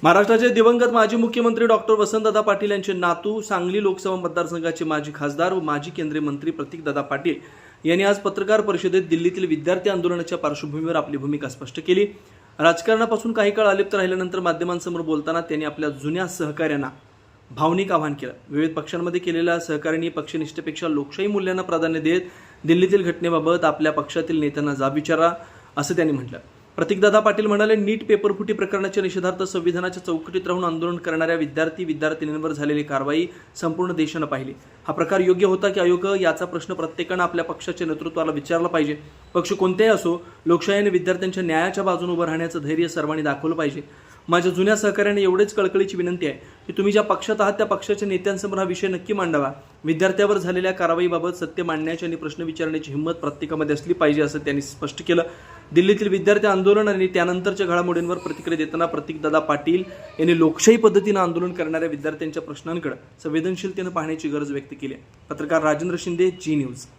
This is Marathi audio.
महाराष्ट्राचे दिवंगत माजी मुख्यमंत्री डॉक्टर वसंतदादा पाटील यांचे नातू, सांगली लोकसभा मतदारसंघाचे माजी खासदार व माजी केंद्रीय मंत्री प्रतीकदादा पाटील यांनी आज पत्रकार परिषदेत दिल्लीतील विद्यार्थी आंदोलनाच्या पार्श्वभूमीवर आपली भूमिका स्पष्ट केली। राजकारणापासून काही काळ अलिप्त राहिल्यानंतर माध्यमांसमोर बोलताना त्यांनी आपल्या जुन्या सहकार्यांना भावनिक आवाहन केलं। विविध पक्षांमध्ये केलेल्या सहकार्यांनी पक्षनिष्ठेपेक्षा लोकशाही मूल्यांना प्राधान्य देत दिल्लीतील घटनेबाबत आपल्या पक्षातील नेत्यांना जाब विचारा, असं त्यांनी म्हटलं। प्रतीकदादा पाटील म्हणाले, नीट पेपरफुटी प्रकरणाच्या निषेधार्थ संविधानाच्या चौकटीत राहून आंदोलन करणाऱ्या विद्यार्थिनींवर झालेली कारवाई संपूर्ण देशाने पाहिली। हा प्रकार योग्य होता की अयोग्य याचा प्रश्न प्रत्येकाने आपल्या पक्षाच्या नेतृत्वाला विचारला पाहिजे। पक्ष कोणतेही असो, लोकशाही आणि विद्यार्थ्यांच्या न्यायाच्या बाजूने उभं राहण्याचं धैर्य सर्वांनी दाखवलं पाहिजे। माझ्या जुन्या सहकार्याने एवढेच कळकळीची विनंती आहे की तुम्ही ज्या पक्षात आहात त्या पक्षाच्या नेत्यांसमोर हा विषय नक्की मांडावा। विद्यार्थ्यांवर झालेल्या कारवाईबाबत सत्य मांडण्याची आणि प्रश्न विचारण्याची हिंमत प्रत्येकामध्ये असली पाहिजे, असं त्यांनी स्पष्ट केलं। दिल्लीतील विद्यार्थी आंदोलन आणि त्यानंतरच्या घडामोडींवर प्रतिक्रिया देताना प्रतीकदादा पाटील यांनी लोकशाही पद्धतीने आंदोलन करणाऱ्या विद्यार्थ्यांच्या प्रश्नांकडे संवेदनशीलतेने पाहण्याची गरज व्यक्त केली। पत्रकार राजेंद्र शिंदे, जी न्यूज।